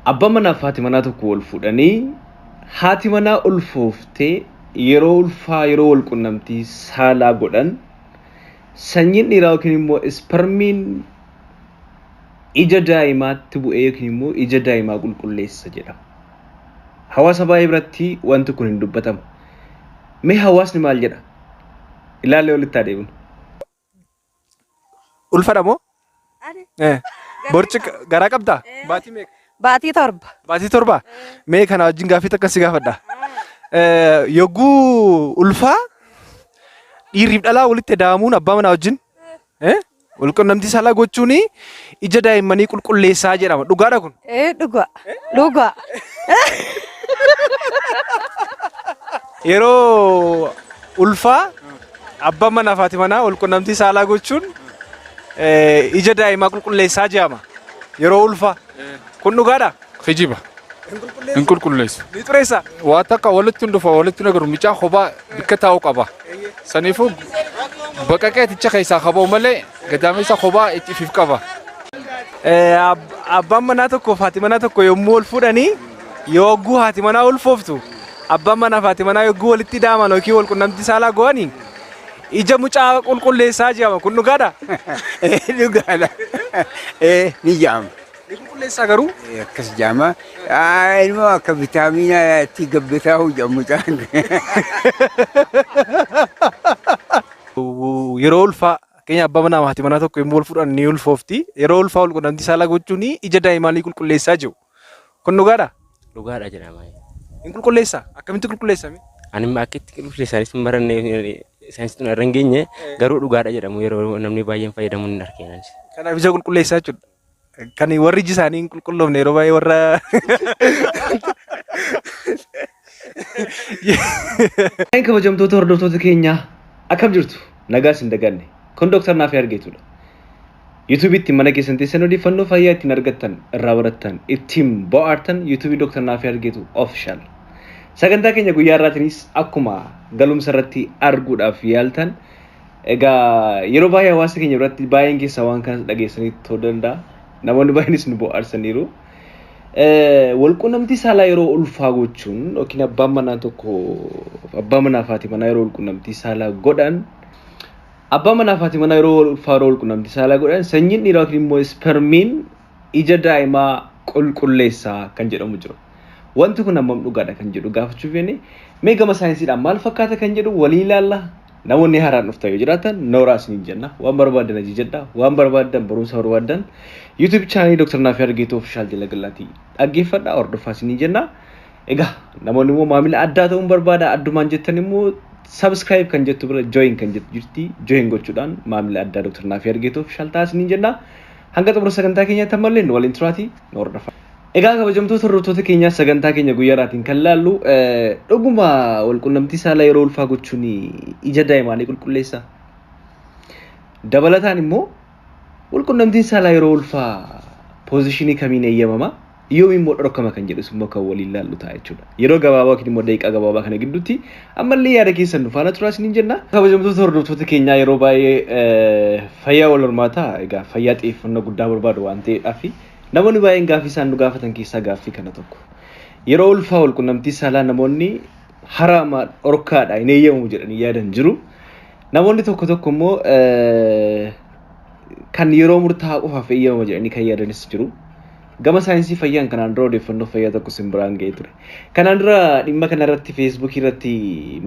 Abbaa manaa fi haati manaa tokko wal fuudhanii haati manaa ulfooftee yeroo ulfaa yeroo wal qunnamtii saalaa godhan sanyiin dhiiraa yookiin immoo ispermiin ija daa'imaatti bu'ee yookiin immoo ija daa'imaa qulqulleessa jedhama. Hawaasa baay'ee biratti wanti kun hin dubbatamu. Mee hawaasni maal jedha? Ilaalee walitti adeemnu. Ulfadha moo? Borci garaa qabdaa? Baatii meeqa? Baatii torba. Baatii torba? Mee kana wajjin gaaffii takka si gaafadha. Yogguu ulfaa dhiirriif dhalaa walitti daamuun abbaa manaa wajjin wal qunnamtii saalaa gochuun ija daa'immanii qulqulleessaa jedhama. Dhugaadha kun? Dhugaa. Dhugaa. Yeroo ulfaa abbaan manaa fi haati manaa wal qunnamtii saalaa gochuun ija daa'imaa qulqulleessaa jedhama. Yeroo ulfaa kun dhugaadha? Kijiba. Hin qulqulleessu. Ni xureessa? Waa takka walitti hin dhufa walitti nagaru mucaa kophaa bakka taa'u qaba. Saniifuu baqaqeeticha keessaa qabuu malee gadameessa kophaa itti qaba. Abbaan manaa tokkoo fi haati manaa tokko yommuu wal fuudhanii yogguu haati manaa ulfooftu abbaan manaa fi haati manaa yogguu walitti daaman yookiin wal qunnamtii saalaa go'anii ija mucaa qulqulleessaa jedhama. Kun dhugaadha? Dhugaadha. Ni jaama. Ni qulqulleessaa garuu? Akkas jaama. Ilmoo akka vitaaminaa itti gabbataa hojjamu caan. Yeroo ulfaa keenya abbaa manaa fi haati manaa tokko yommuu wal fuudhan ni ulfoofti. Yeroo ulfaa wal qunnamtii saalaa gochuun ija daa'immanii qulqulleessaa jiru. Kun dhugaadha? Dhugaadha jedhama. Hin qulqulleessaa? Akkamitti qulqulleessame? Ani akkitti qulqulleessaanis hin baranne saayinsii irra hin geenye garuu dhugaadha jedhamu yeroo namni baay'een fayyadamu hin argeenan. Kanaaf ija qulqulleessaa jechuudha. Kan warri iji isaanii hin qulqulloofne yeroo baay'ee warra Kan kabajamtoota hordoftoota keenyaa akkam jirtu? Nagaa sin daganne. Kun Dr. Naafii Argeetudha. YouTube'itti mana keessan teessan odeeffannoo fayyaa ittiin argattan, irraa barattan, ittiin bohaartan YouTube Dr. Naafii Argeetu official. Sagantaa keenya guyyaa irraatiinis akkuma galumsa irratti arguudhaaf yaaltan egaa yeroo baay'ee hawaasa keenya biratti baay'een keessaa waan kana dhageessanii ta'uu danda'a. Namoonni baay'eenis nu bohaarsaniiru. Wal qunnamtii saalaa yeroo ulfaa gochuun yookiin abbaan manaa tokko abbaa manaa fi haati manaa yeroo wal qunnamtii saalaa godhan abbaa manaa fi haati manaa yeroo ulfaa wal qunnamtii saalaa godhan sanyiin dhiiraa yookiin immoo ispermiin ija daa'imaa qulqulleessaa kan jedhamu jira. Wanti kun hammam dhugaadha kan jedhu gaafachuuf yenne mee gama saayinsiidhaan maal fakkaata kan jedhu walii ilaalla. Namoonni haaraan dhuftan yoo jiraatan nooraas ni jenna. Waan barbaadan ajajadha. Waan barbaadan barumsa barbaadan YouTube channel Dr. Naafii Argeetu official jala galaatii dhaggeeffadhaa hordofaas ni jenna. Egaa namoonni immoo maamila addaa ta'uun barbaada addumaan jettan immoo subscribe kan jettu bira join kan jettu jirti. Join gochuudhaan maamila addaa Dr. Naafii Argeetu official taas ni jenna. Hanga xumura sagantaa keenyaatti ammallee nu waliin turaatii nu hordofaa. Egaa kabajamtoota hordoftoota keenyaa sagantaa keenya guyyaa irraatiin kan laallu dhuguma wal qunnamtii saalaa yeroo ulfaa gochuun ija daa'imanii qulqulleessa. Dabalataan immoo wal qunnamtiin saalaa yeroo ulfaa poozishinii kamiin eeyyamama yoom immoo dhorkama kan jedhus immoo kan waliin laallu ta'a jechuudha. Yeroo gabaabaa yookiin immoo daqiiqaa gabaabaa kana gidduutti ammallee yaada keessan nu faana turaas ni jenna. Kabajamtoota hordoftoota keenyaa yeroo baay'ee fayyaa wal hormaataa egaa fayyaa xiyyeeffannoo guddaa barbaadu waan ta'eedhaaf namoonni baay'een gaaffii isaan nu gaafatan keessaa gaaffii kana tokko. Yeroo ulfaa wal qunnamtii saalaa namoonni haraama dhorkaadha hin eeyyamamu jedhanii yaadan jiru. Namoonni tokko tokko immoo kan yeroo murtaa'aa qofaaf eeyyamama jedhanii kan yaadanis jiru. Gama saayinsii fayyaan kanaan dura odeeffannoo fayyaa tokko sin biraan ga'ee ture. Kanaan dura dhimma kana irratti Facebook irratti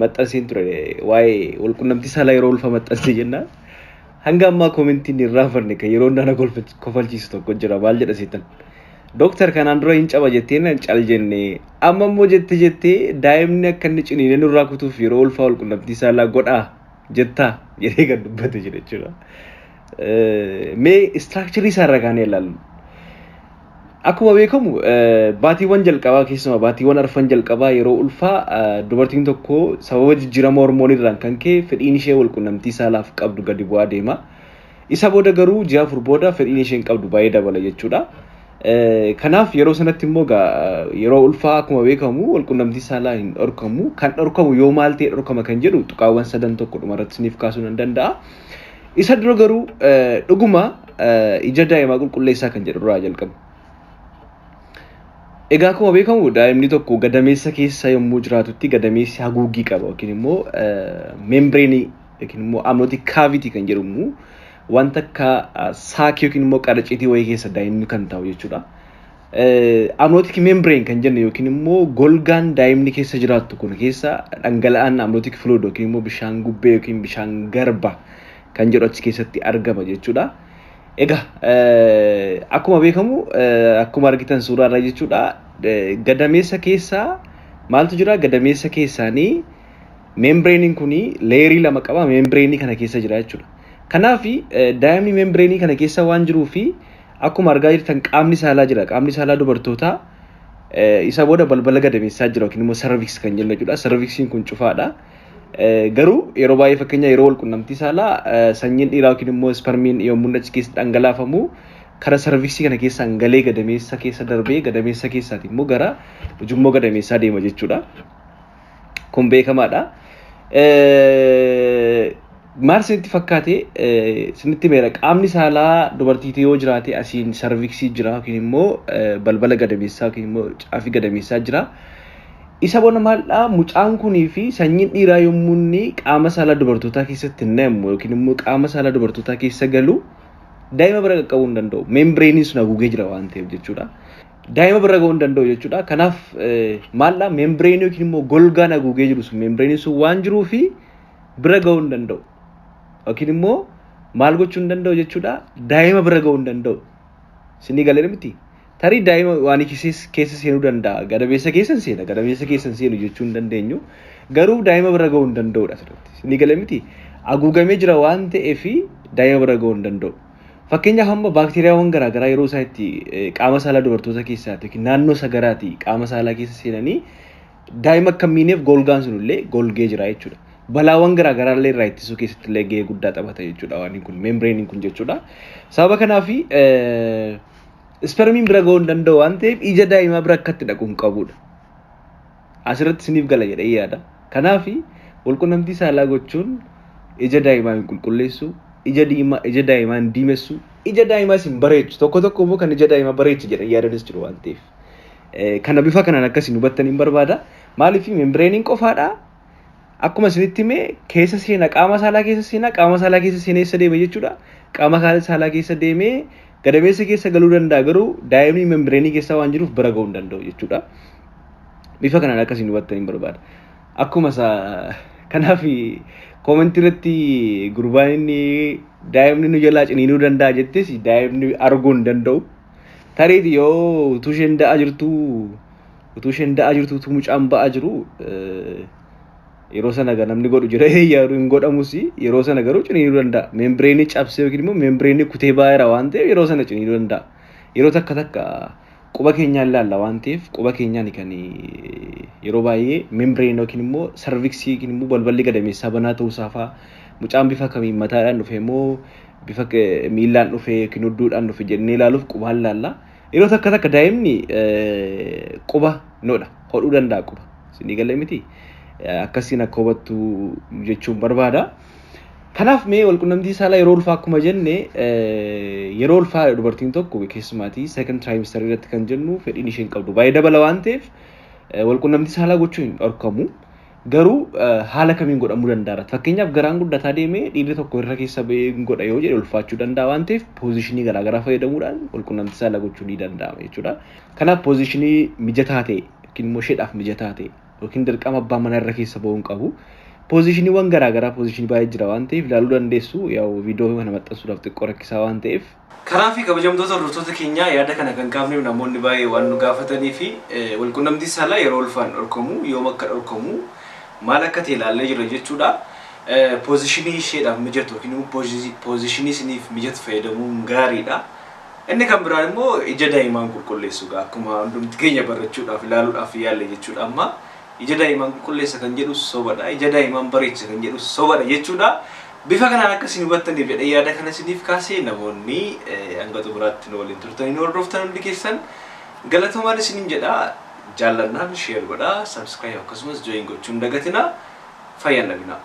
maxxanseen ture waa'ee wal qunnamtii saalaa yeroo ulfaa maxxansee jenna. Hanga ammaa komentiin irraa farne kan yeroo nana kofalchiisu tokko jira maal jedha seetan. Doktor kanaan dura hin caba jettee nan cal jenne amma immoo jettee daa'imni akka inni ciniinee nurraa kutuuf yeroo ulfaa wal qunnamtii saalaa godhaa jettaa jedhee kan dubbate jedha jechuudha. Mee istiraakcharii isaarra kaanee ilaallu. Akkuma beekamu baatiiwwan jalqabaa keessumaa baatiiwwan arfan jalqabaa yeroo ulfaa dubartiin tokko sababa jijjiirama hormooniirraan kan ka'e fedhiin ishee wal qunnamtii saalaaf qabdu gadi bu'aa deema. Isa booda garuu ji'a afur booda fedhiin isheen qabdu baay'ee dabala jechuudha. Kanaaf yeroo sanatti immoo yeroo ulfaa akkuma beekamu wal qunnamtii saalaa hin dhorkamu. Kan dhorkamu yoo maal ta'e dhorkama kan jedhu tuqaawwan sadan tokko dhumarratti isiniif kaasuu nan danda'a. Isa dura garuu dhuguma ija daa'imaa qulqulleessaa kan jedhu irraa jalqabu. Egaa akkuma beekamu daa'imni tokko gadameessa keessa yommuu jiraatutti gadameessi haguuggii qaba yookiin immoo membreenii yookiin immoo amniotic cavity kan jedhamu wanta akka saakii yookiin immoo qaracitii wayii keessa daa'imni kan taa'u jechuudha. Amniotic membrane kan jennu yookiin immoo golgaan daa'imni keessa jiraattu kun keessa dhangala'aan amniotic fluid yookiin immoo bishaan gubbee yookiin bishaan garba kan jedhu achi keessatti argama jechuudha. Egaa akkuma beekamu akkuma argitan suuraa irraa jechuudha gadameessa keessa maaltu jira gadameessa keessaanii membreenii kuni leerii lama qaba membreenii kana keessa jira jechuudha. Kanaaf daa'imni membreenii kana keessa waan jiruu fi akkuma argaa jirtan qaamni saalaa jira qaamni saalaa dubartootaa isa booda balbala gadameessaa jira yookiin immoo cervix kan jennu jechuudha. Cervixiin kun cufaadha. Garuu yeroo baay'ee fakkeenya yeroo wal qunnamtii saalaa sanyiin dhiiraa yookiin immoo spermiin yommuu achi keessa dhangalaafamu karaa cervixii kana keessa galee gadameessa keessa darbee gadameessa keessaati immoo gara ujummoo gadameessaa deema jechuudha. Kun beekamaadha. Maal isinitti fakkaate isinitti meera qaamni saalaa dubartiitii yoo jiraate asiin cervixii jira yookiin immoo balbala gadameessaa yookiin immoo caafii gadameessaa jira. Isa bona maaldha mucaan kunii fi sanyiin dhiiraa yommuu inni qaama saalaa dubartootaa keessatti namu yookiin immoo qaama saalaa dubartootaa keessa galu daa'ima bira qaqqabuu hin danda'u. Membreenii sun haguugee jira waan ta'eef jechuudha. Daa'ima bira ga'uu hin danda'u jechuudha. Kanaaf maaldha membreenii yookiin immoo golgaan haguugee jiru sun membreenii sun waan jiruu fi bira ga'uu hin danda'u. Yookiin immoo maal gochuu hin danda'u jechuudha. Daa'ima bira ga'uu hin danda'u. Isinii galee miti. Tarii daa'ima waan keessa seenuu danda'a. Gadameessa keessa seena. Gadameessa keessa seenu jechuu hin dandeenyu. Garuu daa'ima bira ga'uu hin danda'udha asirratti. Isinii galee miti. Haguugamee jira waan ta'eef daa'ima bira ga'uu hin danda'u. Fakkeenyaaf amma baakteeriyaawwan garaagaraa yeroo isaan itti qaama saalaa dubartoota keessaati yookiin naannoo sagaraati qaama saalaa keessa seenanii daa'ima akka hin miineef golgaan sunillee golgee jira jechuudha. Balaawwan garaagaraa illee irraa ittisuu keessatti illee gahee guddaa taphata jechuudha waan kun membreenii kun jechuudha. Sababa kanaaf spermiin bira ga'uu hin danda'u waan ta'eef ija daa'imaa bira akkatti dhaquu hin qabudha. Asirratti isiniif gala jedhee yaada. Kanaaf walqunnamtii saalaa gochuun ija daa'imaa hin qulqulleessu, ija daa'imaa hin diimessu, ija daa'imaa hin bareechu. Tokko immoo kan ija daa'imaa bareechu jedhan yaadanis jiru waan ta'eef. Kana bifa kanaan akkasiin hubattan hin barbaada. Maaliif membireeniin qofaadha. Akkuma isinitti himee keessa seena qaama saalaa keessa seena qaama saalaa keessa seenessa deema jechuudha. Qaama saalaa keessa deemee gadameessa keessa galuu danda'a garuu daa'imni membireenii keessa waan jiruuf bira ga'uu hin danda'u jechuudha. Bifa kanaan akkasiin hubattan hin barbaada. Akkuma kanaaf koomentii irratti gurbaan inni daa'imni nu jalaa ciniinuu danda'a jettes daa'imni arguu hin danda'u. Tarii yoo utuu isheen da'aa jirtu utuu mucaan ba'aa jiru yeroo sana namni godhu jira yaadu hin godhamus yeroo sana garuu ciniinuu danda'a. Membireenii cabsee yookiin immoo membireenii kutee baay'eera waan ta'eef yeroo sana ciniinuu danda'a. Yeroo takka quba keenyaan ilaalla waan ta'eef quba keenyaan kan yeroo baay'ee membireenii yookiin immoo sarviksii yookiin immoo balballi gadameessaa banaa ta'uusaa fa'aa mucaan bifa kamiin mataadhaan dhufe immoo bifa miillaan dhufe yookiin hudduudhaan dhufe jennee ilaaluuf qubaan ilaalla. Yeroo takka daa'imni quba noodha hodhuu danda'a quba. Isinii galee miti. Akkasiin akka hubattu jechuun barbaada. Kanaaf mee walqunnamtii saalaa yeroo ulfaa akkuma jenne yeroo ulfaa dubartiin tokko keessumaatii second trimester irratti kan jennu fedhiin isheen qabdu baay'ee dabala waan ta'eef walqunnamtii saalaa gochuu hin dhorkamu. Garuu haala kamiin godhamuu danda'a. Fakkeenyaaf garaan guddataa deemee dhiirri tokko irra keessa ba'ee godha yoo jedhe ulfaachuu danda'a waan ta'eef poozishinii garaagaraa fayyadamuudhaan walqunnamtii saalaa gochuu ni danda'ama jechuudha. Kanaaf poozishinii mijataa ta'e yookiin immoo isheedhaaf mijataa ta'e yookiin dirqama abbaa manaa irra keessa ba'uu hin qabu. Poozishiniiwwan garaagaraa poozishinii baay'ee jira waan ta'eef ilaaluu dandeessu yaa'u viidiyoo kana maxxansuudhaaf xiqqoo rakkisaa waan ta'eef. Karaa fi kabajamtoota hordoftoota keenyaa yaada kana kan qaafneef namoonni baay'ee waan nu gaafatanii fi walqunnamtii saalaa yeroo ulfaan dhorkamu yoom akka dhorkamu maal akka ta'e ilaallee jira jechuudha. Poozishinii isheedhaaf mijatu yookiin immoo poozishinii isiniif mijatu fayyadamuun gaariidha. Inni kan biraan immoo ija daa'imaan qulqulleessuudha. Akkuma hundumti keenya barachuudhaaf ilaaluudhaaf yaalle jechuudha. Amma ija daa'imaan qulqulleessa kan jedhu sobadha. Ija daa'imaan bareecha kan jedhu sobadha jechuudha. Bifa kanaan akkasiin hubattaniif jedhee yaada kana isiniif kaasee namoonni hanga xumuraatti nu waliin turtanii nu hordoftan hundi keessan galatoomaa isiniin jedha. Jaallannaan sheer godhaa, subscribe akkasumas join gochuun dagatina. Fayyaan dhabinaa.